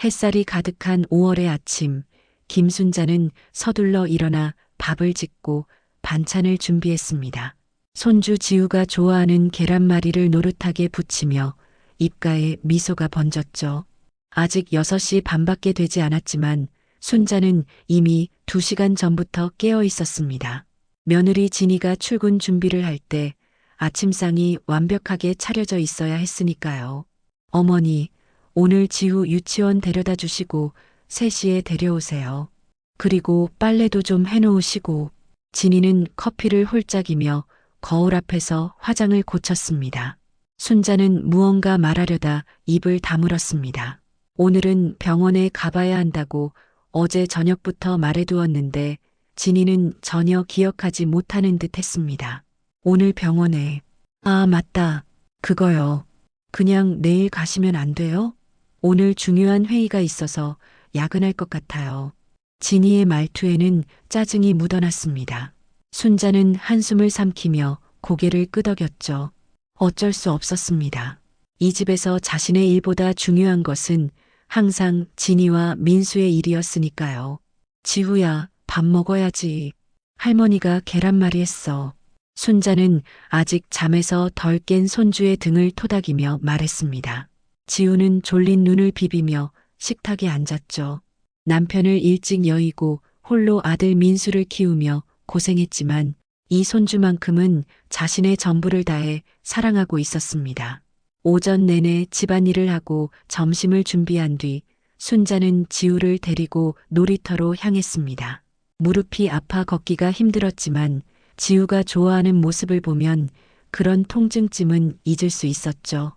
햇살이 가득한 5월의 아침, 김순자는 서둘러 일어나 밥을 짓고 반찬을 준비했습니다. 손주 지우가 좋아하는 계란말이를 노릇하게 부치며 입가에 미소가 번졌죠. 아직 6시 반밖에 되지 않았지만 순자는 이미 2시간 전부터 깨어 있었습니다. 며느리 진이가 출근 준비를 할 때 아침상이 완벽하게 차려져 있어야 했으니까요. 어머니, 오늘 지우 유치원 데려다 주시고 3시에 데려오세요. 그리고 빨래도 좀 해놓으시고. 진이는 커피를 홀짝이며 거울 앞에서 화장을 고쳤습니다. 순자는 무언가 말하려다 입을 다물었습니다. 오늘은 병원에 가봐야 한다고 어제 저녁부터 말해두었는데 진이는 전혀 기억하지 못하는 듯 했습니다. 오늘 병원에. 아, 맞다. 그거요. 그냥 내일 가시면 안 돼요? 오늘 중요한 회의가 있어서 야근할 것 같아요. 진이의 말투에는 짜증이 묻어났습니다. 순자는 한숨을 삼키며 고개를 끄덕였죠. 어쩔 수 없었습니다. 이 집에서 자신의 일보다 중요한 것은 항상 진이와 민수의 일이었으니까요. 지우야, 밥 먹어야지. 할머니가 계란말이 했어. 순자는 아직 잠에서 덜 깬 손주의 등을 토닥이며 말했습니다. 지우는 졸린 눈을 비비며 식탁에 앉았죠. 남편을 일찍 여의고 홀로 아들 민수를 키우며 고생했지만 이 손주만큼은 자신의 전부를 다해 사랑하고 있었습니다. 오전 내내 집안일을 하고 점심을 준비한 뒤 순자는 지우를 데리고 놀이터로 향했습니다. 무릎이 아파 걷기가 힘들었지만 지우가 좋아하는 모습을 보면 그런 통증쯤은 잊을 수 있었죠.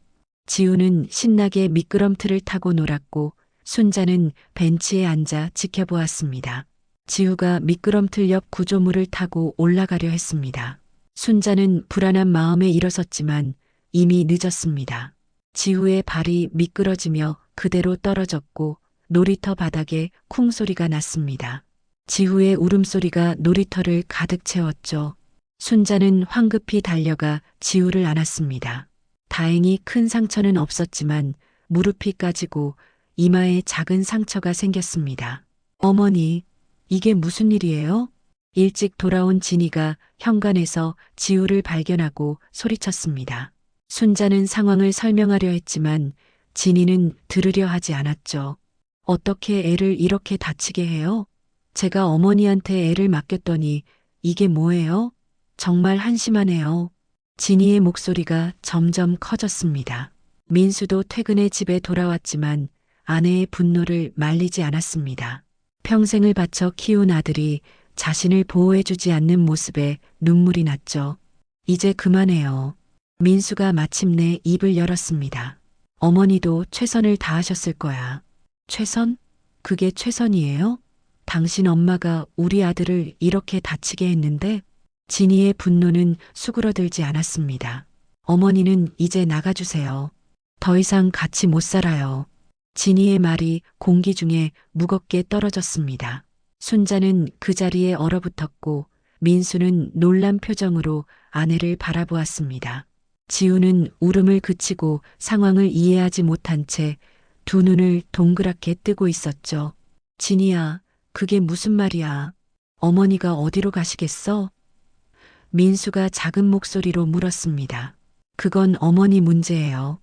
지우는 신나게 미끄럼틀을 타고 놀았고 순자는 벤치에 앉아 지켜보았습니다. 지우가 미끄럼틀 옆 구조물을 타고 올라가려 했습니다. 순자는 불안한 마음에 일어섰지만 이미 늦었습니다. 지우의 발이 미끄러지며 그대로 떨어졌고 놀이터 바닥에 쿵 소리가 났습니다. 지우의 울음소리가 놀이터를 가득 채웠죠. 순자는 황급히 달려가 지우를 안았습니다. 다행히 큰 상처는 없었지만 무릎이 까지고 이마에 작은 상처가 생겼습니다. 어머니, 이게 무슨 일이에요? 일찍 돌아온 진이가 현관에서 지우를 발견하고 소리쳤습니다. 순자는 상황을 설명하려 했지만 진이는 들으려 하지 않았죠. 어떻게 애를 이렇게 다치게 해요? 제가 어머니한테 애를 맡겼더니 이게 뭐예요? 정말 한심하네요. 진이의 목소리가 점점 커졌습니다. 민수도 퇴근해 집에 돌아왔지만 아내의 분노를 말리지 않았습니다. 평생을 바쳐 키운 아들이 자신을 보호해주지 않는 모습에 눈물이 났죠. 이제 그만해요. 민수가 마침내 입을 열었습니다. 어머니도 최선을 다하셨을 거야. 최선? 그게 최선이에요? 당신 엄마가 우리 아들을 이렇게 다치게 했는데? 진이의 분노는 수그러들지 않았습니다. 어머니는 이제 나가주세요. 더 이상 같이 못 살아요. 진이의 말이 공기 중에 무겁게 떨어졌습니다. 순자는 그 자리에 얼어붙었고 민수는 놀란 표정으로 아내를 바라보았습니다. 지우는 울음을 그치고 상황을 이해하지 못한 채 두 눈을 동그랗게 뜨고 있었죠. 진이야, 그게 무슨 말이야? 어머니가 어디로 가시겠어? 민수가 작은 목소리로 물었습니다. 그건 어머니 문제예요.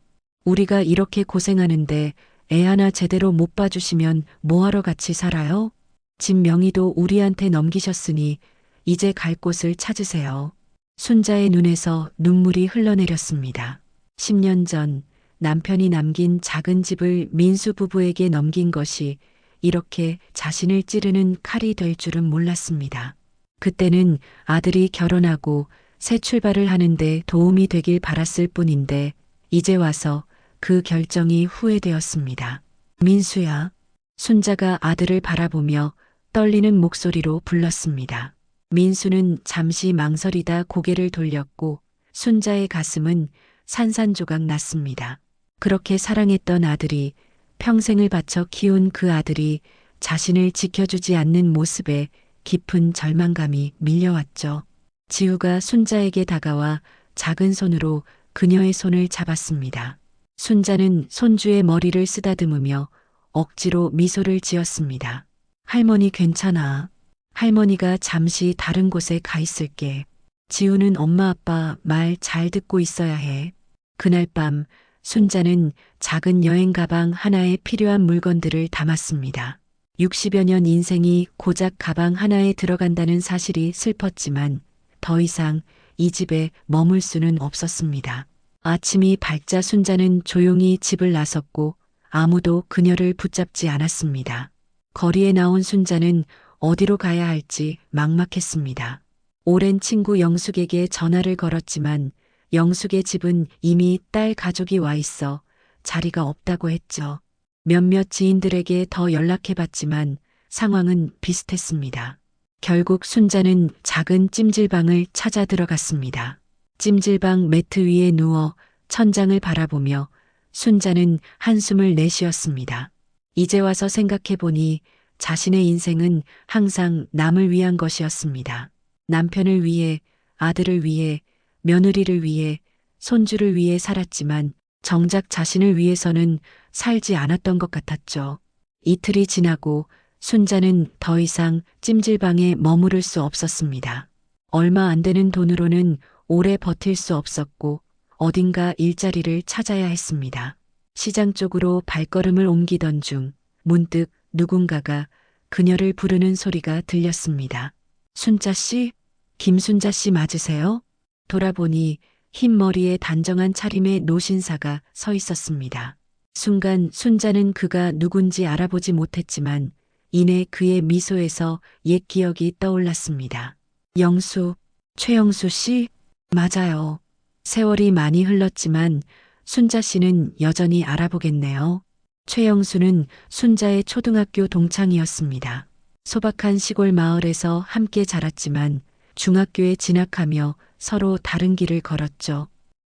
우리가 이렇게 고생하는데 애 하나 제대로 못 봐주시면 뭐하러 같이 살아요? 집 명의도 우리한테 넘기셨으니 이제 갈 곳을 찾으세요. 순자의 눈에서 눈물이 흘러내렸습니다. 10년 전 남편이 남긴 작은 집을 민수 부부에게 넘긴 것이 이렇게 자신을 찌르는 칼이 될 줄은 몰랐습니다. 그때는 아들이 결혼하고 새 출발을 하는데 도움이 되길 바랐을 뿐인데 이제 와서 그 결정이 후회되었습니다. 민수야. 순자가 아들을 바라보며 떨리는 목소리로 불렀습니다. 민수는 잠시 망설이다 고개를 돌렸고 순자의 가슴은 산산조각 났습니다. 그렇게 사랑했던 아들이, 평생을 바쳐 키운 그 아들이 자신을 지켜주지 않는 모습에 깊은 절망감이 밀려왔죠. 지우가 순자에게 다가와 작은 손으로 그녀의 손을 잡았습니다. 순자는 손주의 머리를 쓰다듬으며 억지로 미소를 지었습니다. 할머니 괜찮아. 할머니가 잠시 다른 곳에 가 있을게. 지우는 엄마 아빠 말 잘 듣고 있어야 해. 그날 밤 순자는 작은 여행 가방 하나에 필요한 물건들을 담았습니다. 60여 년 인생이 고작 가방 하나에 들어간다는 사실이 슬펐지만 더 이상 이 집에 머물 수는 없었습니다. 아침이 밝자 순자는 조용히 집을 나섰고 아무도 그녀를 붙잡지 않았습니다. 거리에 나온 순자는 어디로 가야 할지 막막했습니다. 오랜 친구 영숙에게 전화를 걸었지만 영숙의 집은 이미 딸 가족이 와 있어 자리가 없다고 했죠. 몇몇 지인들에게 더 연락해봤지만 상황은 비슷했습니다. 결국 순자는 작은 찜질방을 찾아 들어갔습니다. 찜질방 매트 위에 누워 천장을 바라보며 순자는 한숨을 내쉬었습니다. 이제 와서 생각해보니 자신의 인생은 항상 남을 위한 것이었습니다. 남편을 위해, 아들을 위해, 며느리를 위해, 손주를 위해 살았지만 정작 자신을 위해서는 살지 않았던 것 같았죠. 이틀이 지나고 순자는 더 이상 찜질방에 머무를 수 없었습니다. 얼마 안 되는 돈으로는 오래 버틸 수 없었고 어딘가 일자리를 찾아야 했습니다. 시장 쪽으로 발걸음을 옮기던 중 문득 누군가가 그녀를 부르는 소리가 들렸습니다. 순자 씨? 김순자 씨 맞으세요? 돌아보니 흰 머리에 단정한 차림의 노신사가 서 있었습니다. 순간 순자는 그가 누군지 알아보지 못했지만 이내 그의 미소에서 옛 기억이 떠올랐습니다. 영수, 최영수 씨? 맞아요. 세월이 많이 흘렀지만 순자 씨는 여전히 알아보겠네요. 최영수는 순자의 초등학교 동창이었습니다. 소박한 시골 마을에서 함께 자랐지만 중학교에 진학하며 서로 다른 길을 걸었죠.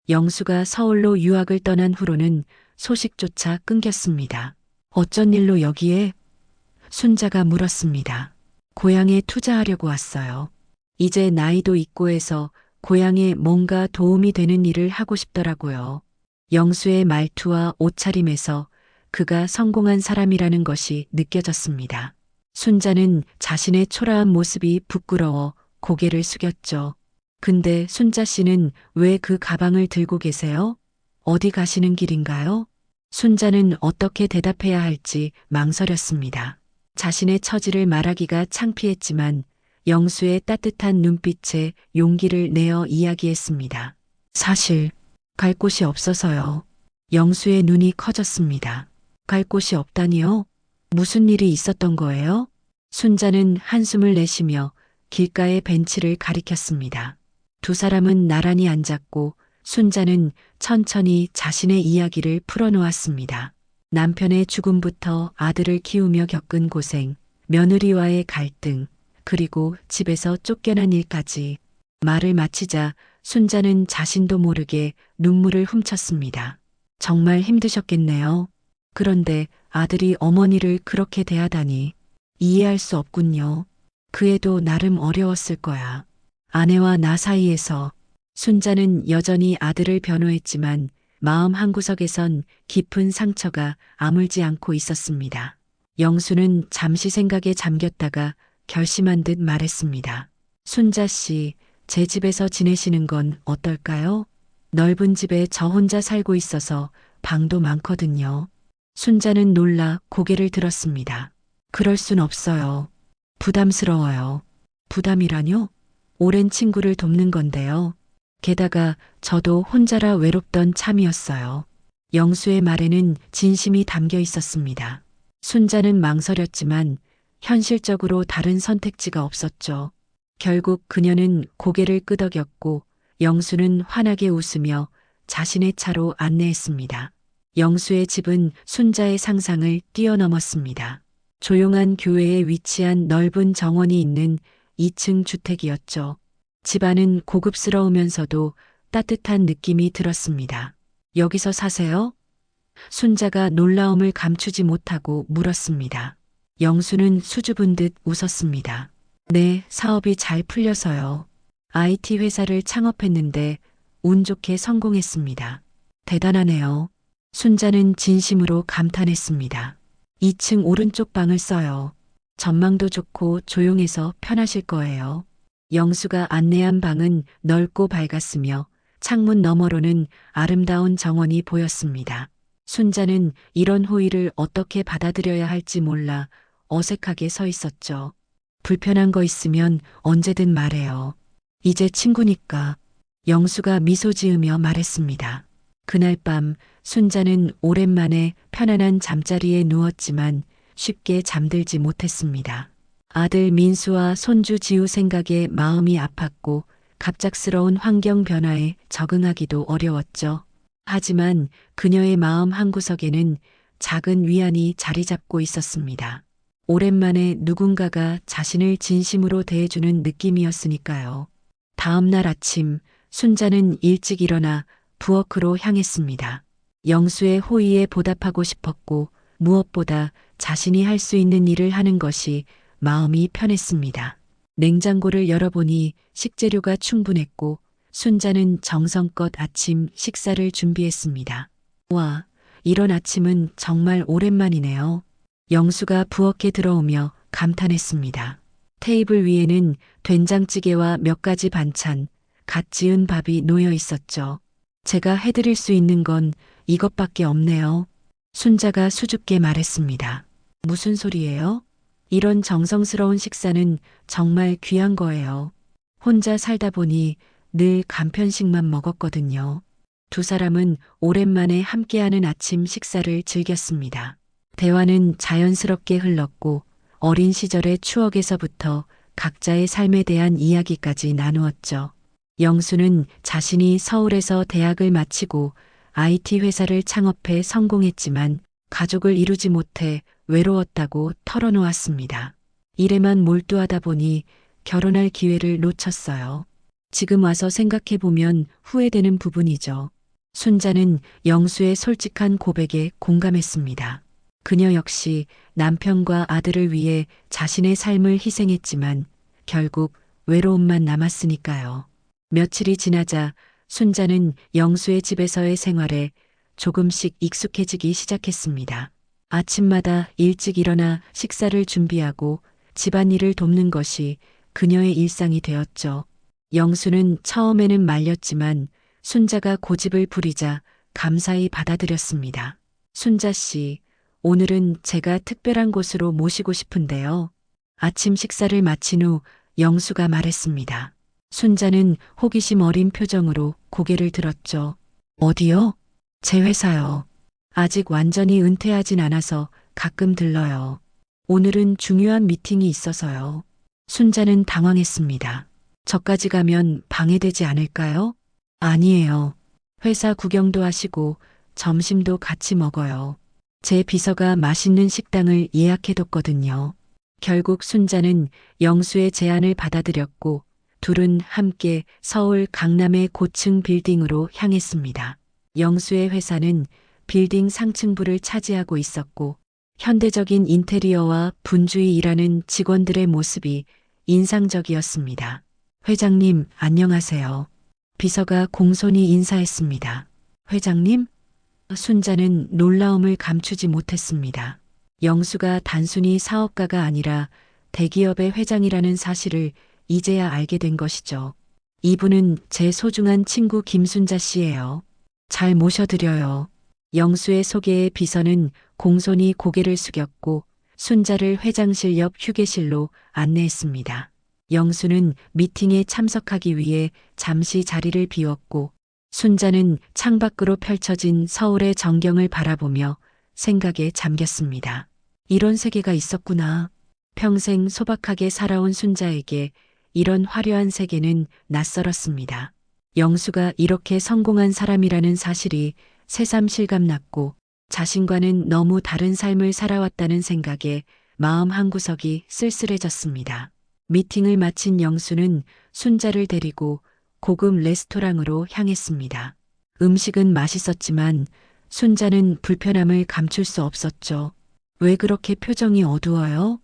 영수가 서울로 유학을 떠난 후로는 소식조차 끊겼습니다. 어쩐 일로 여기에? 순자가 물었습니다. 고향에 투자하려고 왔어요. 이제 나이도 있고 해서 고향에 뭔가 도움이 되는 일을 하고 싶더라고요. 영수의 말투와 옷차림에서 그가 성공한 사람이라는 것이 느껴졌습니다. 순자는 자신의 초라한 모습이 부끄러워 고개를 숙였죠. 근데 순자 씨는 왜 그 가방을 들고 계세요? 어디 가시는 길인가요? 순자는 어떻게 대답해야 할지 망설였습니다. 자신의 처지를 말하기가 창피했지만 영수의 따뜻한 눈빛에 용기를 내어 이야기했습니다. 사실 갈 곳이 없어서요. 영수의 눈이 커졌습니다. 갈 곳이 없다니요? 무슨 일이 있었던 거예요? 순자는 한숨을 내쉬며 길가의 벤치를 가리켰습니다. 두 사람은 나란히 앉았고 순자는 천천히 자신의 이야기를 풀어놓았습니다. 남편의 죽음부터 아들을 키우며 겪은 고생, 며느리와의 갈등, 그리고 집에서 쫓겨난 일까지. 말을 마치자 순자는 자신도 모르게 눈물을 훔쳤습니다. 정말 힘드셨겠네요. 그런데 아들이 어머니를 그렇게 대하다니 이해할 수 없군요. 그 애도 나름 어려웠을 거야. 아내와 나 사이에서. 순자는 여전히 아들을 변호했지만 마음 한구석에선 깊은 상처가 아물지 않고 있었습니다. 영수는 잠시 생각에 잠겼다가 결심한 듯 말했습니다. 순자 씨, 제 집에서 지내시는 건 어떨까요? 넓은 집에 저 혼자 살고 있어서 방도 많거든요. 순자는 놀라 고개를 들었습니다. 그럴 순 없어요. 부담스러워요. 부담이라뇨? 오랜 친구를 돕는 건데요. 게다가 저도 혼자라 외롭던 참이었어요. 영수의 말에는 진심이 담겨 있었습니다. 순자는 망설였지만 현실적으로 다른 선택지가 없었죠. 결국 그녀는 고개를 끄덕였고 영수는 환하게 웃으며 자신의 차로 안내했습니다. 영수의 집은 순자의 상상을 뛰어넘었습니다. 조용한 교외에 위치한 넓은 정원이 있는 2층 주택이었죠. 집안은 고급스러우면서도 따뜻한 느낌이 들었습니다. 여기서 사세요? 순자가 놀라움을 감추지 못하고 물었습니다. 영수는 수줍은 듯 웃었습니다. 네, 사업이 잘 풀려서요. IT 회사를 창업했는데 운 좋게 성공했습니다. 대단하네요. 순자는 진심으로 감탄했습니다. 2층 오른쪽 방을 써요. 전망도 좋고 조용해서 편하실 거예요. 영수가 안내한 방은 넓고 밝았으며 창문 너머로는 아름다운 정원이 보였습니다. 순자는 이런 호의를 어떻게 받아들여야 할지 몰라 어색하게 서 있었죠. 불편한 거 있으면 언제든 말해요. 이제 친구니까. 영수가 미소 지으며 말했습니다. 그날 밤 순자는 오랜만에 편안한 잠자리에 누웠지만 쉽게 잠들지 못했습니다. 아들 민수와 손주 지우 생각에 마음이 아팠고 갑작스러운 환경 변화에 적응하기도 어려웠죠. 하지만 그녀의 마음 한구석에는 작은 위안이 자리 잡고 있었습니다. 오랜만에 누군가가 자신을 진심으로 대해주는 느낌이었으니까요. 다음 날 아침 순자는 일찍 일어나 부엌으로 향했습니다. 영수의 호의에 보답하고 싶었고 무엇보다 자신이 할 수 있는 일을 하는 것이 마음이 편했습니다. 냉장고를 열어보니 식재료가 충분했고 순자는 정성껏 아침 식사를 준비했습니다. 와, 이런 아침은 정말 오랜만이네요. 영수가 부엌에 들어오며 감탄했습니다. 테이블 위에는 된장찌개와 몇 가지 반찬, 갓 지은 밥이 놓여 있었죠. 제가 해드릴 수 있는 건 이것밖에 없네요. 순자가 수줍게 말했습니다. 무슨 소리예요? 이런 정성스러운 식사는 정말 귀한 거예요. 혼자 살다 보니 늘 간편식만 먹었거든요. 두 사람은 오랜만에 함께하는 아침 식사를 즐겼습니다. 대화는 자연스럽게 흘렀고 어린 시절의 추억에서부터 각자의 삶에 대한 이야기까지 나누었죠. 영수는 자신이 서울에서 대학을 마치고 IT 회사를 창업해 성공했지만 가족을 이루지 못해 외로웠다고 털어놓았습니다. 일에만 몰두하다 보니 결혼할 기회를 놓쳤어요. 지금 와서 생각해보면 후회되는 부분이죠. 순자는 영수의 솔직한 고백에 공감했습니다. 그녀 역시 남편과 아들을 위해 자신의 삶을 희생했지만 결국 외로움만 남았으니까요. 며칠이 지나자 순자는 영수의 집에서의 생활에 조금씩 익숙해지기 시작했습니다. 아침마다 일찍 일어나 식사를 준비하고 집안일을 돕는 것이 그녀의 일상이 되었죠. 영수는 처음에는 말렸지만 순자가 고집을 부리자 감사히 받아들였습니다. 순자 씨, 오늘은 제가 특별한 곳으로 모시고 싶은데요. 아침 식사를 마친 후 영수가 말했습니다. 순자는 호기심 어린 표정으로 고개를 들었죠. 어디요? 제 회사요. 아직 완전히 은퇴하진 않아서 가끔 들러요. 오늘은 중요한 미팅이 있어서요. 순자는 당황했습니다. 저까지 가면 방해되지 않을까요? 아니에요. 회사 구경도 하시고 점심도 같이 먹어요. 제 비서가 맛있는 식당을 예약해뒀거든요. 결국 순자는 영수의 제안을 받아들였고 둘은 함께 서울 강남의 고층 빌딩으로 향했습니다. 영수의 회사는 빌딩 상층부를 차지하고 있었고 현대적인 인테리어와 분주히 일하는 직원들의 모습이 인상적이었습니다. 회장님, 안녕하세요. 비서가 공손히 인사했습니다. 회장님? 순자는 놀라움을 감추지 못했습니다. 영수가 단순히 사업가가 아니라 대기업의 회장이라는 사실을 이제야 알게 된 것이죠. 이분은 제 소중한 친구 김순자 씨예요. 잘 모셔드려요. 영수의 소개에 비서는 공손히 고개를 숙였고 순자를 회장실 옆 휴게실로 안내했습니다. 영수는 미팅에 참석하기 위해 잠시 자리를 비웠고 순자는 창밖으로 펼쳐진 서울의 전경을 바라보며 생각에 잠겼습니다. 이런 세계가 있었구나. 평생 소박하게 살아온 순자에게 이런 화려한 세계는 낯설었습니다. 영수가 이렇게 성공한 사람이라는 사실이 새삼 실감났고 자신과는 너무 다른 삶을 살아왔다는 생각에 마음 한구석이 쓸쓸해졌습니다. 미팅을 마친 영수는 순자를 데리고 고급 레스토랑으로 향했습니다. 음식은 맛있었지만 순자는 불편함을 감출 수 없었죠. 왜 그렇게 표정이 어두워요?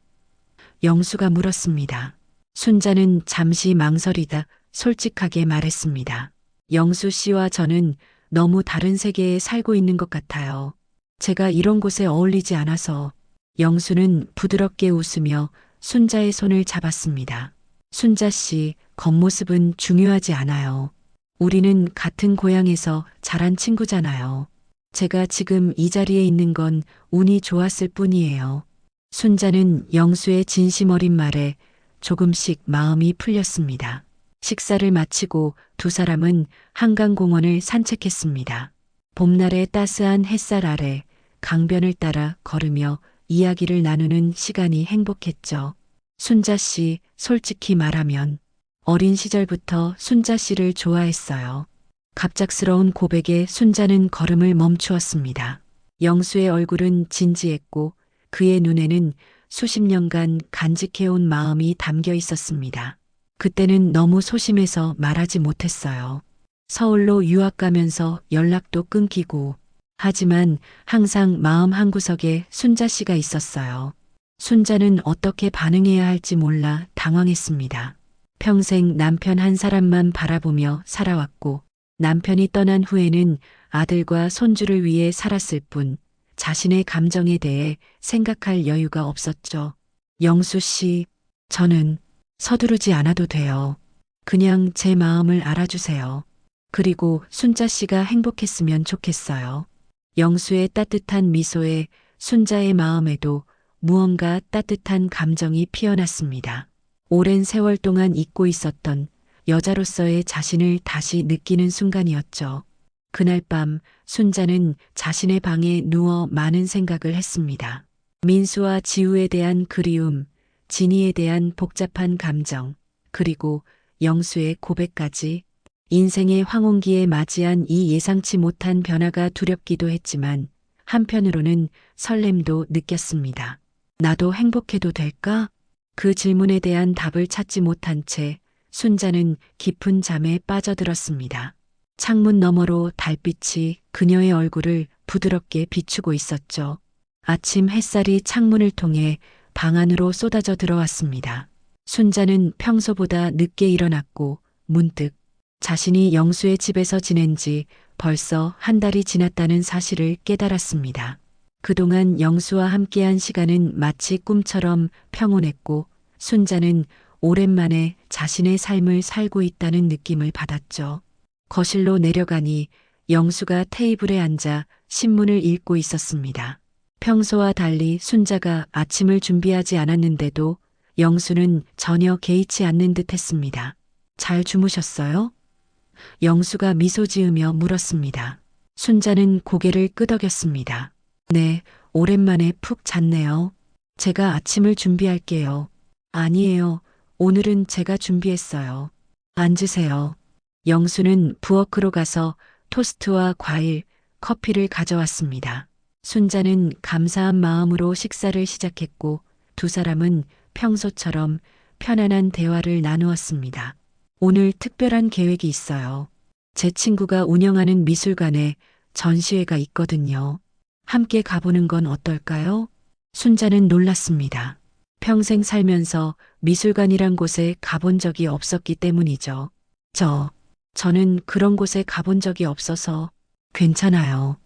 영수가 물었습니다. 순자는 잠시 망설이다 솔직하게 말했습니다. 영수 씨와 저는 너무 다른 세계에 살고 있는 것 같아요. 제가 이런 곳에 어울리지 않아서 영수는 부드럽게 웃으며 순자의 손을 잡았습니다. 순자 씨, 겉모습은 중요하지 않아요. 우리는 같은 고향에서 자란 친구잖아요. 제가 지금 이 자리에 있는 건 운이 좋았을 뿐이에요. 순자는 영수의 진심 어린 말에 조금씩 마음이 풀렸습니다. 식사를 마치고 두 사람은 한강공원을 산책했습니다. 봄날의 따스한 햇살 아래 강변을 따라 걸으며 이야기를 나누는 시간이 행복했죠. 순자 씨, 솔직히 말하면 어린 시절부터 순자 씨를 좋아했어요. 갑작스러운 고백에 순자는 걸음을 멈추었습니다. 영수의 얼굴은 진지했고 그의 눈에는 수십 년간 간직해온 마음이 담겨 있었습니다. 그때는 너무 소심해서 말하지 못했어요. 서울로 유학 가면서 연락도 끊기고, 하지만 항상 마음 한구석에 순자 씨가 있었어요. 순자는 어떻게 반응해야 할지 몰라 당황했습니다. 평생 남편 한 사람만 바라보며 살아왔고, 남편이 떠난 후에는 아들과 손주를 위해 살았을 뿐, 자신의 감정에 대해 생각할 여유가 없었죠. 영수 씨, 저는 서두르지 않아도 돼요. 그냥 제 마음을 알아주세요. 그리고 순자 씨가 행복했으면 좋겠어요. 영수의 따뜻한 미소에 순자의 마음에도 무언가 따뜻한 감정이 피어났습니다. 오랜 세월 동안 잊고 있었던 여자로서의 자신을 다시 느끼는 순간이었죠. 그날 밤 순자는 자신의 방에 누워 많은 생각을 했습니다. 민수와 지우에 대한 그리움, 진이에 대한 복잡한 감정, 그리고 영수의 고백까지 인생의 황혼기에 맞이한 이 예상치 못한 변화가 두렵기도 했지만 한편으로는 설렘도 느꼈습니다. 나도 행복해도 될까? 그 질문에 대한 답을 찾지 못한 채 순자는 깊은 잠에 빠져들었습니다. 창문 너머로 달빛이 그녀의 얼굴을 부드럽게 비추고 있었죠. 아침 햇살이 창문을 통해 방 안으로 쏟아져 들어왔습니다. 순자는 평소보다 늦게 일어났고 문득 자신이 영수의 집에서 지낸 지 벌써 한 달이 지났다는 사실을 깨달았습니다. 그동안 영수와 함께한 시간은 마치 꿈처럼 평온했고 순자는 오랜만에 자신의 삶을 살고 있다는 느낌을 받았죠. 거실로 내려가니 영수가 테이블에 앉아 신문을 읽고 있었습니다. 평소와 달리 순자가 아침을 준비하지 않았는데도 영수는 전혀 개의치 않는 듯 했습니다. 잘 주무셨어요? 영수가 미소 지으며 물었습니다. 순자는 고개를 끄덕였습니다. 네, 오랜만에 푹 잤네요. 제가 아침을 준비할게요. 아니에요. 오늘은 제가 준비했어요. 앉으세요. 영수는 부엌으로 가서 토스트와 과일, 커피를 가져왔습니다. 순자는 감사한 마음으로 식사를 시작했고 두 사람은 평소처럼 편안한 대화를 나누었습니다. 오늘 특별한 계획이 있어요. 제 친구가 운영하는 미술관에 전시회가 있거든요. 함께 가보는 건 어떨까요? 순자는 놀랐습니다. 평생 살면서 미술관이란 곳에 가본 적이 없었기 때문이죠. 저는 그런 곳에 가본 적이 없어서 괜찮아요.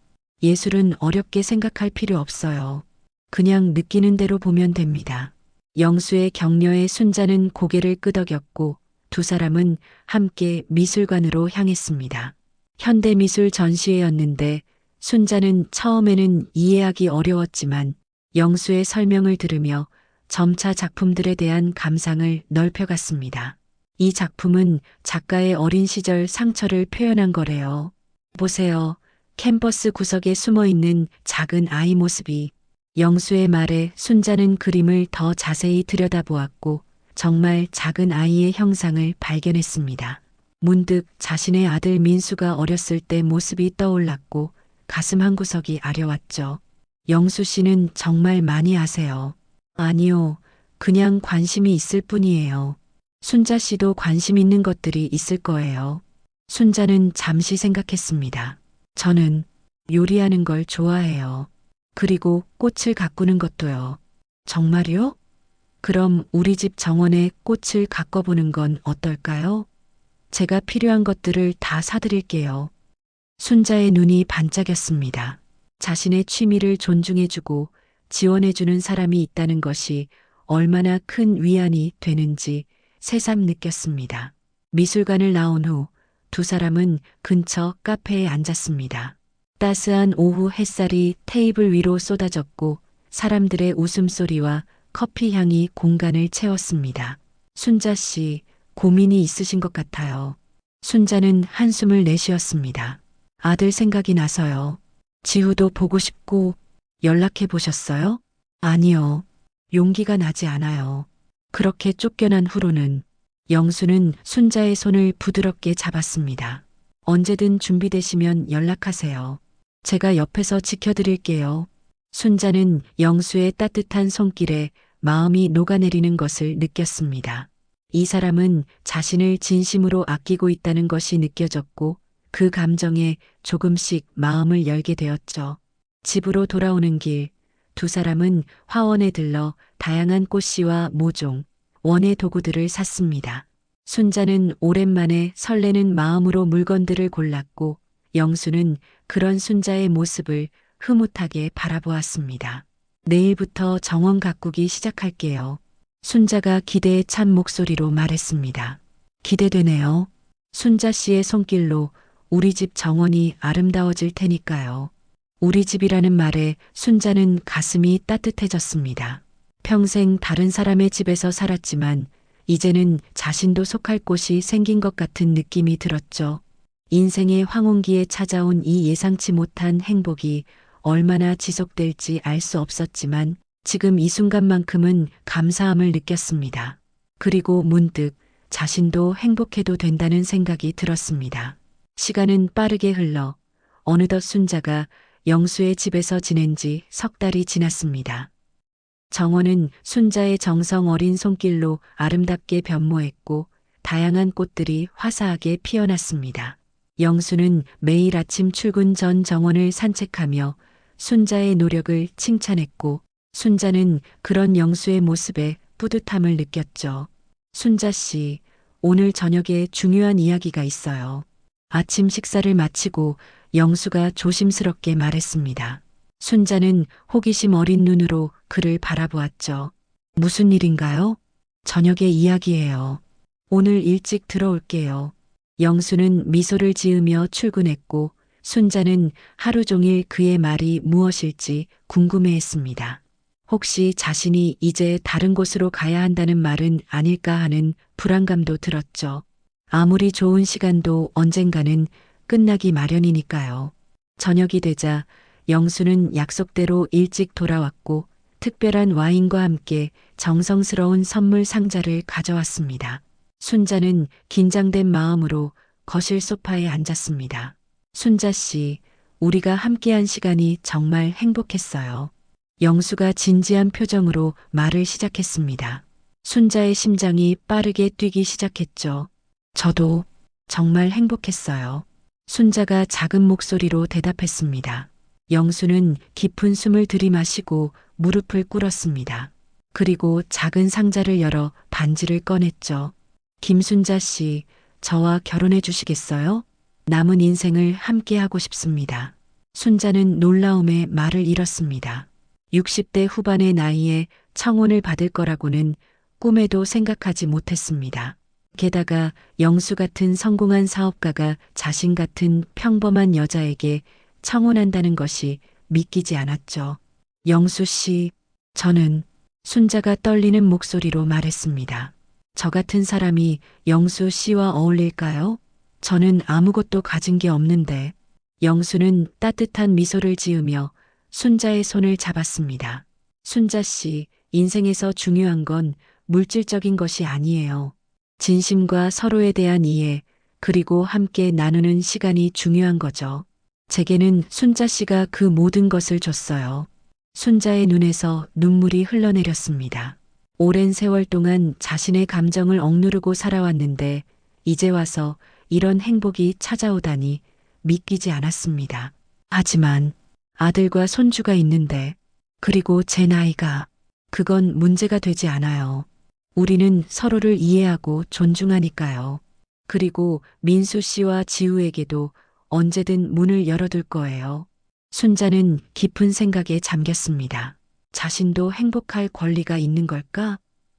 예술은 어렵게 생각할 필요 없어요. 그냥 느끼는 대로 보면 됩니다. 영수의 격려에 순자는 고개를 끄덕였고 두 사람은 함께 미술관으로 향했습니다. 현대미술 전시회였는데 순자는 처음에는 이해하기 어려웠지만 영수의 설명을 들으며 점차 작품들에 대한 감상을 넓혀갔습니다. 이 작품은 작가의 어린 시절 상처를 표현한 거래요. 보세요. 캔버스 구석에 숨어 있는 작은 아이 모습이. 영수의 말에 순자는 그림을 더 자세히 들여다보았고 정말 작은 아이의 형상을 발견했습니다. 문득 자신의 아들 민수가 어렸을 때 모습이 떠올랐고 가슴 한구석이 아려왔죠. 영수 씨는 정말 많이 아세요. 아니요. 그냥 관심이 있을 뿐이에요. 순자 씨도 관심 있는 것들이 있을 거예요. 순자는 잠시 생각했습니다. 저는 요리하는 걸 좋아해요. 그리고 꽃을 가꾸는 것도요. 정말요? 그럼 우리 집 정원에 꽃을 가꿔보는 건 어떨까요? 제가 필요한 것들을 다 사드릴게요. 순자의 눈이 반짝였습니다. 자신의 취미를 존중해주고 지원해주는 사람이 있다는 것이 얼마나 큰 위안이 되는지 새삼 느꼈습니다. 미술관을 나온 후 두 사람은 근처 카페에 앉았습니다. 따스한 오후 햇살이 테이블 위로 쏟아졌고 사람들의 웃음소리와 커피 향이 공간을 채웠습니다. 순자 씨, 고민이 있으신 것 같아요. 순자는 한숨을 내쉬었습니다. 아들 생각이 나서요. 지우도 보고 싶고 연락해 보셨어요? 아니요. 용기가 나지 않아요. 그렇게 쫓겨난 후로는 영수는 순자의 손을 부드럽게 잡았습니다. 언제든 준비되시면 연락하세요. 제가 옆에서 지켜드릴게요. 순자는 영수의 따뜻한 손길에 마음이 녹아내리는 것을 느꼈습니다. 이 사람은 자신을 진심으로 아끼고 있다는 것이 느껴졌고 그 감정에 조금씩 마음을 열게 되었죠. 집으로 돌아오는 길, 두 사람은 화원에 들러 다양한 꽃씨와 모종, 원예 도구들을 샀습니다. 순자는 오랜만에 설레는 마음으로 물건들을 골랐고 영수는 그런 순자의 모습을 흐뭇하게 바라보았습니다. 내일부터 정원 가꾸기 시작할게요. 순자가 기대에 찬 목소리로 말했습니다. 기대되네요. 순자 씨의 손길로 우리 집 정원이 아름다워질 테니까요. 우리 집이라는 말에 순자는 가슴이 따뜻해졌습니다. 평생 다른 사람의 집에서 살았지만 이제는 자신도 속할 곳이 생긴 것 같은 느낌이 들었죠. 인생의 황혼기에 찾아온 이 예상치 못한 행복이 얼마나 지속될지 알 수 없었지만 지금 이 순간만큼은 감사함을 느꼈습니다. 그리고 문득 자신도 행복해도 된다는 생각이 들었습니다. 시간은 빠르게 흘러 어느덧 순자가 영수의 집에서 지낸 지 석 달이 지났습니다. 정원은 순자의 정성 어린 손길로 아름답게 변모했고 다양한 꽃들이 화사하게 피어났습니다. 영수는 매일 아침 출근 전 정원을 산책하며 순자의 노력을 칭찬했고 순자는 그런 영수의 모습에 뿌듯함을 느꼈죠. 순자 씨, 오늘 저녁에 중요한 이야기가 있어요. 아침 식사를 마치고 영수가 조심스럽게 말했습니다. 순자는 호기심 어린 눈으로 그를 바라보았죠. 무슨 일인가요? 저녁에 이야기해요. 오늘 일찍 들어올게요. 영수는 미소를 지으며 출근했고 순자는 하루 종일 그의 말이 무엇일지 궁금해했습니다. 혹시 자신이 이제 다른 곳으로 가야 한다는 말은 아닐까 하는 불안감도 들었죠. 아무리 좋은 시간도 언젠가는 끝나기 마련이니까요. 저녁이 되자 영수는 약속대로 일찍 돌아왔고 특별한 와인과 함께 정성스러운 선물 상자를 가져왔습니다. 순자는 긴장된 마음으로 거실 소파에 앉았습니다. 순자 씨, 우리가 함께한 시간이 정말 행복했어요. 영수가 진지한 표정으로 말을 시작했습니다. 순자의 심장이 빠르게 뛰기 시작했죠. 저도 정말 행복했어요. 순자가 작은 목소리로 대답했습니다. 영수는 깊은 숨을 들이마시고 무릎을 꿇었습니다. 그리고 작은 상자를 열어 반지를 꺼냈죠. 김순자 씨, 저와 결혼해 주시겠어요? 남은 인생을 함께 하고 싶습니다. 순자는 놀라움에 말을 잃었습니다. 60대 후반의 나이에 청혼을 받을 거라고는 꿈에도 생각하지 못했습니다. 게다가 영수 같은 성공한 사업가가 자신 같은 평범한 여자에게 청혼한다는 것이 믿기지 않았죠. 영수 씨, 저는 순자가 떨리는 목소리로 말했습니다. 저 같은 사람이 영수 씨와 어울릴까요? 저는 아무것도 가진 게 없는데. 영수는 따뜻한 미소를 지으며 순자의 손을 잡았습니다. 순자 씨, 인생에서 중요한 건 물질적인 것이 아니에요. 진심과 서로에 대한 이해, 그리고 함께 나누는 시간이 중요한 거죠. 제게는 순자 씨가 그 모든 것을 줬어요. 순자의 눈에서 눈물이 흘러내렸습니다. 오랜 세월 동안 자신의 감정을 억누르고 살아왔는데 이제 와서 이런 행복이 찾아오다니 믿기지 않았습니다. 하지만 아들과 손주가 있는데, 그리고 제 나이가, 그건 문제가 되지 않아요. 우리는 서로를 이해하고 존중하니까요. 그리고 민수 씨와 지우에게도 언제든 문을 열어둘 거예요. 순자는 깊은 생각에 잠겼습니다. 자신도 행복할 권리가 있는 걸까?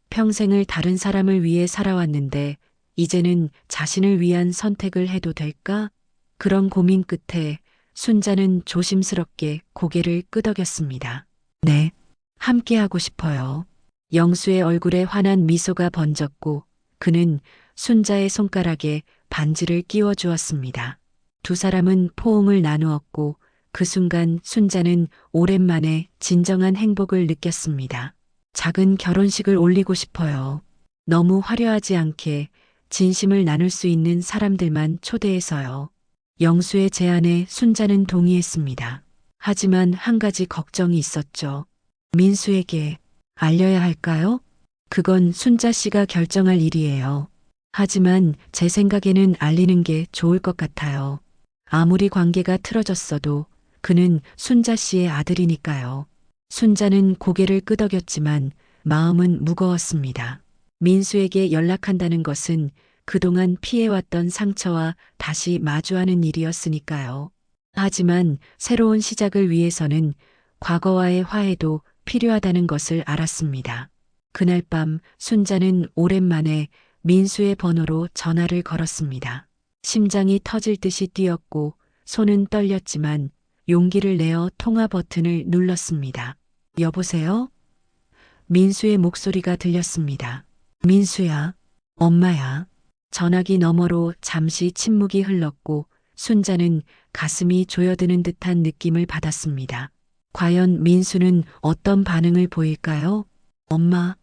평생을 다른 사람을 위해 살아왔는데 이제는 자신을 위한 선택을 해도 될까? 그런 고민 끝에 순자는 조심스럽게 고개를 끄덕였습니다. 네, 함께하고 싶어요. 영수의 얼굴에 환한 미소가 번졌고 그는 순자의 손가락에 반지를 끼워 주었습니다. 두 사람은 포옹을 나누었고 그 순간 순자는 오랜만에 진정한 행복을 느꼈습니다. 작은 결혼식을 올리고 싶어요. 너무 화려하지 않게 진심을 나눌 수 있는 사람들만 초대해서요. 영수의 제안에 순자는 동의했습니다. 하지만 한 가지 걱정이 있었죠. 민수에게 알려야 할까요? 그건 순자 씨가 결정할 일이에요. 하지만 제 생각에는 알리는 게 좋을 것 같아요. 아무리 관계가 틀어졌어도 그는 순자 씨의 아들이니까요. 순자는 고개를 끄덕였지만 마음은 무거웠습니다. 민수에게 연락한다는 것은 그동안 피해왔던 상처와 다시 마주하는 일이었으니까요. 하지만 새로운 시작을 위해서는 과거와의 화해도 필요하다는 것을 알았습니다. 그날 밤 순자는 오랜만에 민수의 번호로 전화를 걸었습니다. 심장이 터질 듯이 뛰었고 손은 떨렸지만 용기를 내어 통화 버튼을 눌렀습니다. 여보세요? 민수의 목소리가 들렸습니다. 민수야, 엄마야. 전화기 너머로 잠시 침묵이 흘렀고 순자는 가슴이 조여드는 듯한 느낌을 받았습니다. 과연 민수는 어떤 반응을 보일까요? 엄마.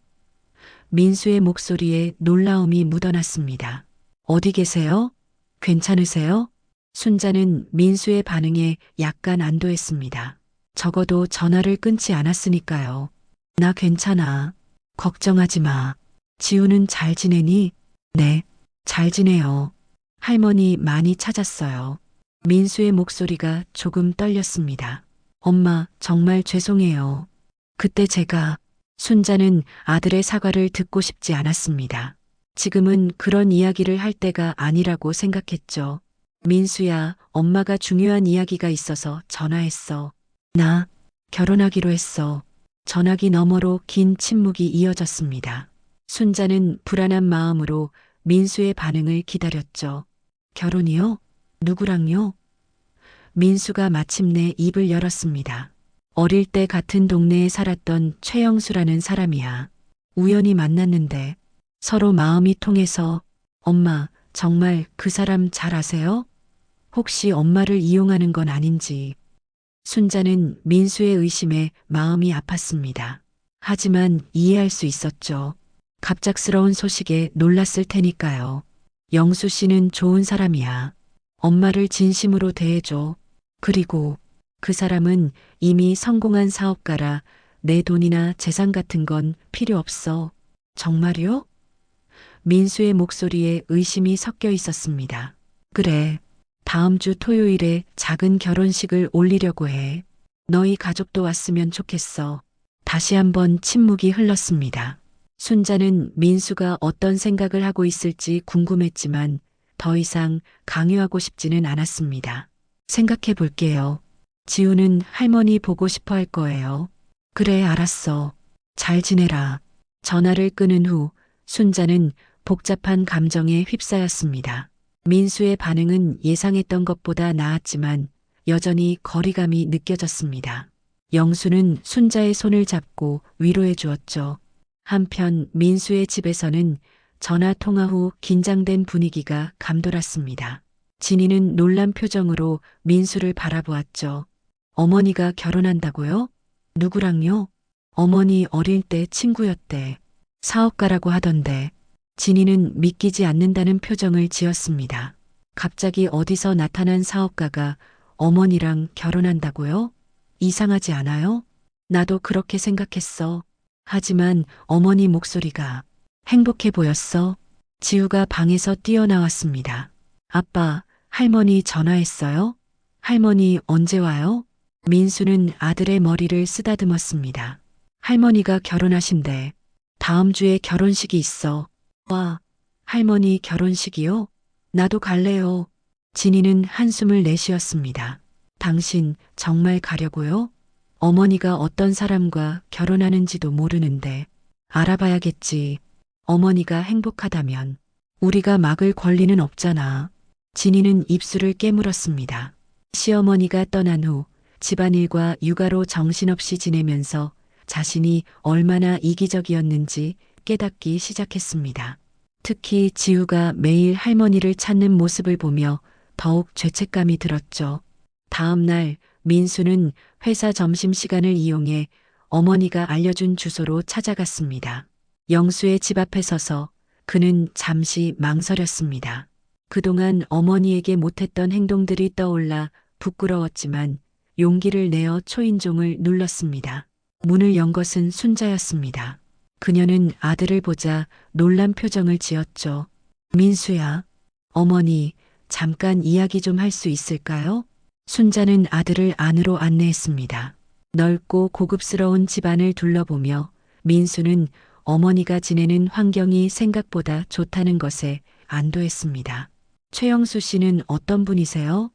민수의 목소리에 놀라움이 묻어났습니다. 어디 계세요? 괜찮으세요? 순자는 민수의 반응에 약간 안도했습니다. 적어도 전화를 끊지 않았으니까요. 나 괜찮아. 걱정하지 마. 지우는 잘 지내니? 네, 잘 지내요. 할머니 많이 찾았어요. 민수의 목소리가 조금 떨렸습니다. 엄마, 정말 죄송해요. 그때 제가 순자는 아들의 사과를 듣고 싶지 않았습니다. 지금은 그런 이야기를 할 때가 아니라고 생각했죠. 민수야, 엄마가 중요한 이야기가 있어서 전화했어. 나 결혼하기로 했어. 전화기 너머로 긴 침묵이 이어졌습니다. 순자는 불안한 마음으로 민수의 반응을 기다렸죠. 결혼이요? 누구랑요? 민수가 마침내 입을 열었습니다. 어릴 때 같은 동네에 살았던 최영수라는 사람이야. 우연히 만났는데 서로 마음이 통해서. 엄마, 정말 그 사람 잘 아세요? 혹시 엄마를 이용하는 건 아닌지. 순자는 민수의 의심에 마음이 아팠습니다. 하지만 이해할 수 있었죠. 갑작스러운 소식에 놀랐을 테니까요. 영수 씨는 좋은 사람이야. 엄마를 진심으로 대해줘. 그리고 그 사람은 이미 성공한 사업가라 내 돈이나 재산 같은 건 필요 없어. 정말요? 민수의 목소리에 의심이 섞여 있었습니다. 그래. 다음 주 토요일에 작은 결혼식을 올리려고 해. 너희 가족도 왔으면 좋겠어. 다시 한번 침묵이 흘렀습니다. 순자는 민수가 어떤 생각을 하고 있을지 궁금했지만 더 이상 강요하고 싶지는 않았습니다. 생각해 볼게요. 지우는 할머니 보고 싶어 할 거예요. 그래, 알았어. 잘 지내라. 전화를 끊은 후 순자는 복잡한 감정에 휩싸였습니다. 민수의 반응은 예상했던 것보다 나았지만 여전히 거리감이 느껴졌습니다. 영수는 순자의 손을 잡고 위로해 주었죠. 한편 민수의 집에서는 전화 통화 후 긴장된 분위기가 감돌았습니다. 진희는 놀란 표정으로 민수를 바라보았죠. 어머니가 결혼한다고요? 누구랑요? 어머니 어릴 때 친구였대. 사업가라고 하던데. 진희는 믿기지 않는다는 표정을 지었습니다. 갑자기 어디서 나타난 사업가가 어머니랑 결혼한다고요? 이상하지 않아요? 나도 그렇게 생각했어. 하지만 어머니 목소리가 행복해 보였어. 지우가 방에서 뛰어나왔습니다. 아빠, 할머니 전화했어요? 할머니 언제 와요? 민수는 아들의 머리를 쓰다듬었습니다. 할머니가 결혼하신대. 다음 주에 결혼식이 있어. 와, 할머니 결혼식이요? 나도 갈래요. 진희는 한숨을 내쉬었습니다. 당신 정말 가려고요? 어머니가 어떤 사람과 결혼하는지도 모르는데 알아봐야겠지. 어머니가 행복하다면 우리가 막을 권리는 없잖아. 진이는 입술을 깨물었습니다. 시어머니가 떠난 후 집안일과 육아로 정신없이 지내면서 자신이 얼마나 이기적이었는지 깨닫기 시작했습니다. 특히 지우가 매일 할머니를 찾는 모습을 보며 더욱 죄책감이 들었죠. 다음 날 민수는 회사 점심시간을 이용해 어머니가 알려준 주소로 찾아갔습니다. 영수의 집 앞에 서서 그는 잠시 망설였습니다. 그동안 어머니에게 못했던 행동들이 떠올라 부끄러웠지만 용기를 내어 초인종을 눌렀습니다. 문을 연 것은 순자였습니다. 그녀는 아들을 보자 놀란 표정을 지었죠. 민수야, 어머니, 잠깐 이야기 좀 할 수 있을까요? 순자는 아들을 안으로 안내했습니다. 넓고 고급스러운 집안을 둘러보며 민수는 어머니가 지내는 환경이 생각보다 좋다는 것에 안도했습니다. 최영수 씨는 어떤 분이세요?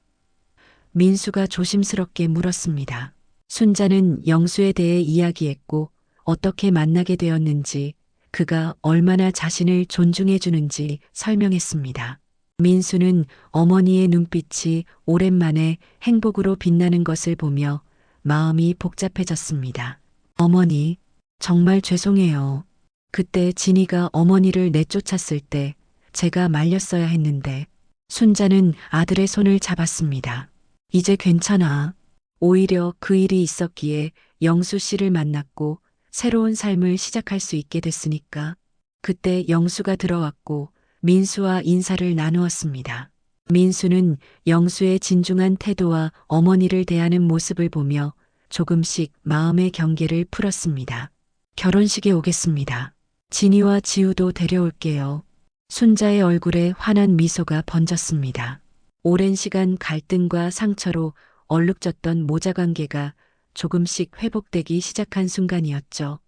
민수가 조심스럽게 물었습니다. 순자는 영수에 대해 이야기했고 어떻게 만나게 되었는지, 그가 얼마나 자신을 존중해 주는지 설명했습니다. 민수는 어머니의 눈빛이 오랜만에 행복으로 빛나는 것을 보며 마음이 복잡해졌습니다. 어머니, 정말 죄송해요. 그때 진이가 어머니를 내쫓았을 때 제가 말렸어야 했는데. 순자는 아들의 손을 잡았습니다. 이제 괜찮아. 오히려 그 일이 있었기에 영수 씨를 만났고 새로운 삶을 시작할 수 있게 됐으니까. 그때 영수가 들어왔고 민수와 인사를 나누었습니다. 민수는 영수의 진중한 태도와 어머니를 대하는 모습을 보며 조금씩 마음의 경계를 풀었습니다. 결혼식에 오겠습니다. 진이와 지우도 데려올게요. 순자의 얼굴에 환한 미소가 번졌습니다. 오랜 시간 갈등과 상처로 얼룩졌던 모자 관계가 조금씩 회복되기 시작한 순간이었죠.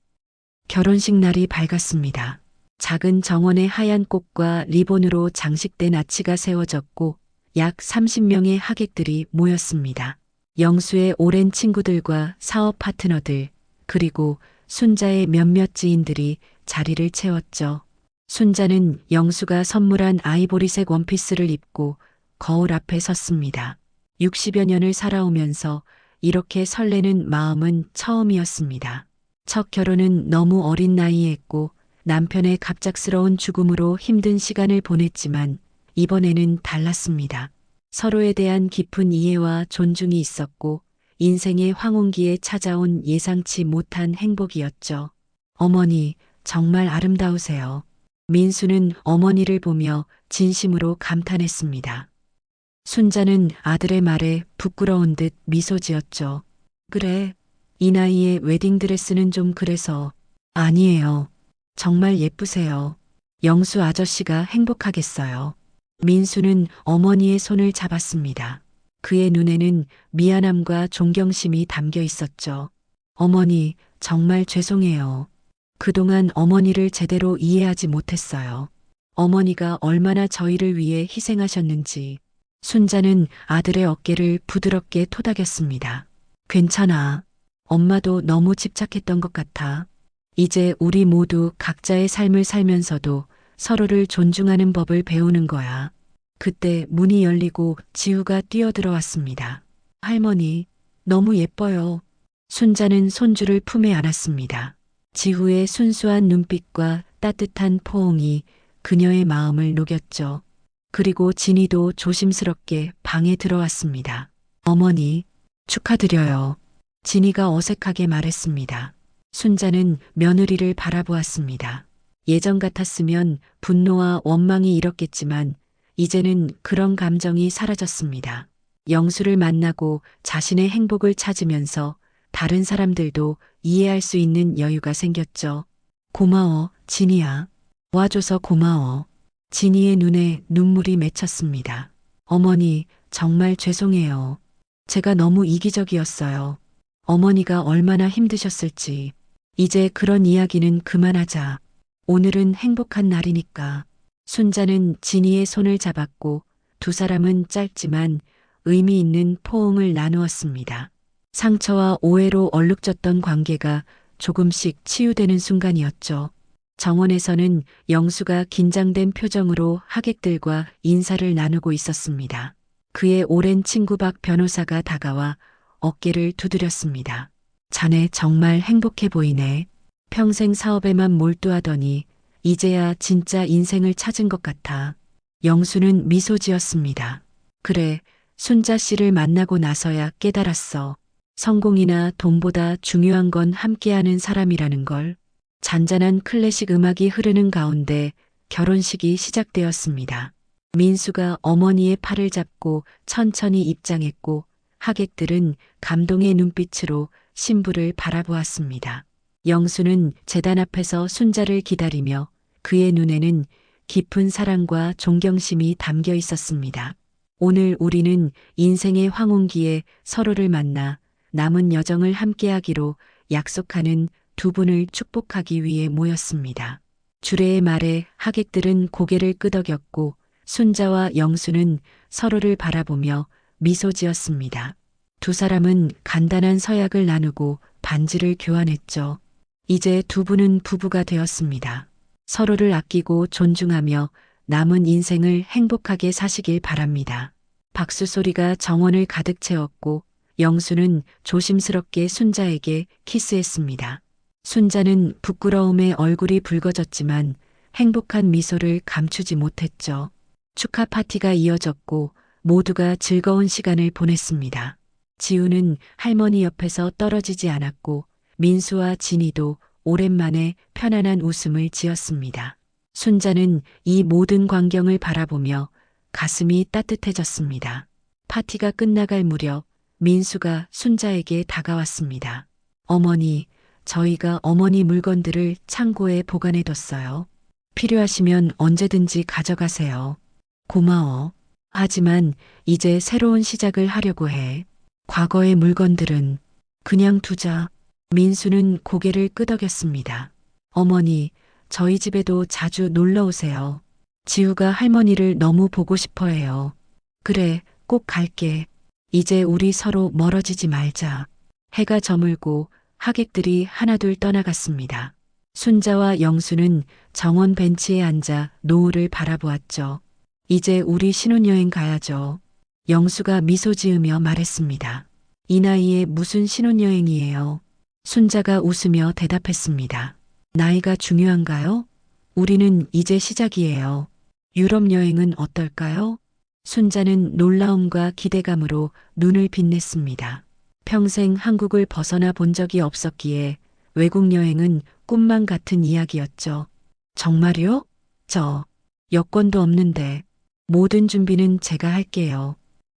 결혼식 날이 밝았습니다. 작은 정원에 하얀 꽃과 리본으로 장식된 아치가 세워졌고 약 30명의 하객들이 모였습니다. 영수의 오랜 친구들과 사업 파트너들, 그리고 순자의 몇몇 지인들이 자리를 채웠죠. 순자는 영수가 선물한 아이보리색 원피스를 입고 거울 앞에 섰습니다. 60여 년을 살아오면서 이렇게 설레는 마음은 처음이었습니다. 첫 결혼은 너무 어린 나이에 했고 남편의 갑작스러운 죽음으로 힘든 시간을 보냈지만 이번에는 달랐습니다. 서로에 대한 깊은 이해와 존중이 있었고 인생의 황혼기에 찾아온 예상치 못한 행복이었죠. 어머니, 정말 아름다우세요. 민수는 어머니를 보며 진심으로 감탄했습니다. 순자는 아들의 말에 부끄러운 듯 미소 지었죠. 그래, 이 나이에 웨딩드레스는 좀 그래서. 아니에요. 정말 예쁘세요. 영수 아저씨가 행복하겠어요. 민수는 어머니의 손을 잡았습니다. 그의 눈에는 미안함과 존경심이 담겨 있었죠. 어머니, 정말 죄송해요. 그동안 어머니를 제대로 이해하지 못했어요. 어머니가 얼마나 저희를 위해 희생하셨는지. 순자는 아들의 어깨를 부드럽게 토닥였습니다. 괜찮아. 엄마도 너무 집착했던 것 같아. 이제 우리 모두 각자의 삶을 살면서도 서로를 존중하는 법을 배우는 거야. 그때 문이 열리고 지우가 뛰어들어왔습니다. 할머니, 너무 예뻐요. 순자는 손주를 품에 안았습니다. 지우의 순수한 눈빛과 따뜻한 포옹이 그녀의 마음을 녹였죠. 그리고 진이도 조심스럽게 방에 들어왔습니다. 어머니, 축하드려요. 진이가 어색하게 말했습니다. 순자는 며느리를 바라보았습니다. 예전 같았으면 분노와 원망이 일었겠지만 이제는 그런 감정이 사라졌습니다. 영수를 만나고 자신의 행복을 찾으면서 다른 사람들도 이해할 수 있는 여유가 생겼죠. 고마워, 진이야. 와줘서 고마워. 진이의 눈에 눈물이 맺혔습니다. 어머니, 정말 죄송해요. 제가 너무 이기적이었어요. 어머니가 얼마나 힘드셨을지. 이제 그런 이야기는 그만하자. 오늘은 행복한 날이니까. 순자는 진이의 손을 잡았고 두 사람은 짧지만 의미 있는 포옹을 나누었습니다. 상처와 오해로 얼룩졌던 관계가 조금씩 치유되는 순간이었죠. 정원에서는 영수가 긴장된 표정으로 하객들과 인사를 나누고 있었습니다. 그의 오랜 친구 박 변호사가 다가와 어깨를 두드렸습니다. 자네 정말 행복해 보이네. 평생 사업에만 몰두하더니 이제야 진짜 인생을 찾은 것 같아. 영수는 미소 지었습니다. 그래, 순자 씨를 만나고 나서야 깨달았어. 성공이나 돈보다 중요한 건 함께하는 사람이라는 걸. 잔잔한 클래식 음악이 흐르는 가운데 결혼식이 시작되었습니다. 민수가 어머니의 팔을 잡고 천천히 입장했고 하객들은 감동의 눈빛으로 신부를 바라보았습니다. 영수는 제단 앞에서 순자를 기다리며 그의 눈에는 깊은 사랑과 존경심이 담겨 있었습니다. 오늘 우리는 인생의 황혼기에 서로를 만나 남은 여정을 함께하기로 약속하는 두 분을 축복하기 위해 모였습니다. 주례의 말에 하객들은 고개를 끄덕였고 순자와 영수는 서로를 바라보며 미소 지었습니다. 두 사람은 간단한 서약을 나누고 반지를 교환했죠. 이제 두 분은 부부가 되었습니다. 서로를 아끼고 존중하며 남은 인생을 행복하게 사시길 바랍니다. 박수 소리가 정원을 가득 채웠고 영수는 조심스럽게 순자에게 키스했습니다. 순자는 부끄러움에 얼굴이 붉어졌지만 행복한 미소를 감추지 못했죠. 축하 파티가 이어졌고 모두가 즐거운 시간을 보냈습니다. 지우는 할머니 옆에서 떨어지지 않았고 민수와 진이도 오랜만에 편안한 웃음을 지었습니다. 순자는 이 모든 광경을 바라보며 가슴이 따뜻해졌습니다. 파티가 끝나갈 무렵 민수가 순자에게 다가왔습니다. 어머니, 저희가 어머니 물건들을 창고에 보관해뒀어요. 필요하시면 언제든지 가져가세요. 고마워. 하지만 이제 새로운 시작을 하려고 해. 과거의 물건들은 그냥 두자. 민수는 고개를 끄덕였습니다. 어머니, 저희 집에도 자주 놀러 오세요. 지우가 할머니를 너무 보고 싶어 해요. 그래, 꼭 갈게. 이제 우리 서로 멀어지지 말자. 해가 저물고 하객들이 하나둘 떠나갔습니다. 순자와 영수는 정원 벤치에 앉아 노을을 바라보았죠. 이제 우리 신혼여행 가야죠. 영수가 미소 지으며 말했습니다. 이 나이에 무슨 신혼여행이에요? 순자가 웃으며 대답했습니다. 나이가 중요한가요? 우리는 이제 시작이에요. 유럽 여행은 어떨까요? 순자는 놀라움과 기대감으로 눈을 빛냈습니다. 평생 한국을 벗어나 본 적이 없었기에 외국 여행은 꿈만 같은 이야기였죠. 정말요? 저 여권도 없는데 모든 준비는 제가 할게요.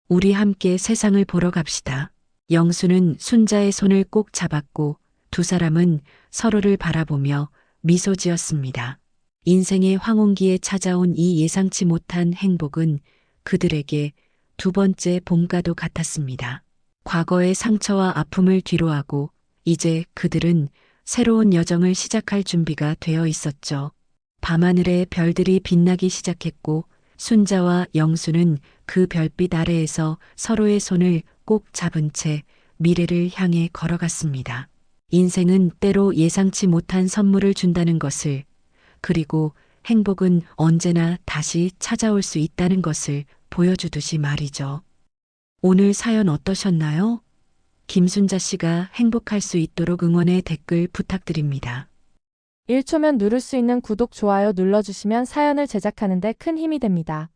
우리 함께 세상을 보러 갑시다. 영수는 순자의 손을 꼭 잡았고 두 사람은 서로를 바라보며 미소 지었습니다. 인생의 황혼기에 찾아온 이 예상치 못한 행복은 그들에게 두 번째 봄과도 같았습니다. 과거의 상처와 아픔을 뒤로하고 이제 그들은 새로운 여정을 시작할 준비가 되어 있었죠. 밤하늘에 별들이 빛나기 시작했고 순자와 영수는 그 별빛 아래에서 서로의 손을 꼭 잡은 채 미래를 향해 걸어갔습니다. 인생은 때로 예상치 못한 선물을 준다는 것을, 그리고 행복은 언제나 다시 찾아올 수 있다는 것을 보여주듯이 말이죠. 오늘 사연 어떠셨나요? 김순자 씨가 행복할 수 있도록 응원의 댓글 부탁드립니다. 1초면 누를 수 있는 구독, 좋아요 눌러주시면 사연을 제작하는 데 큰 힘이 됩니다.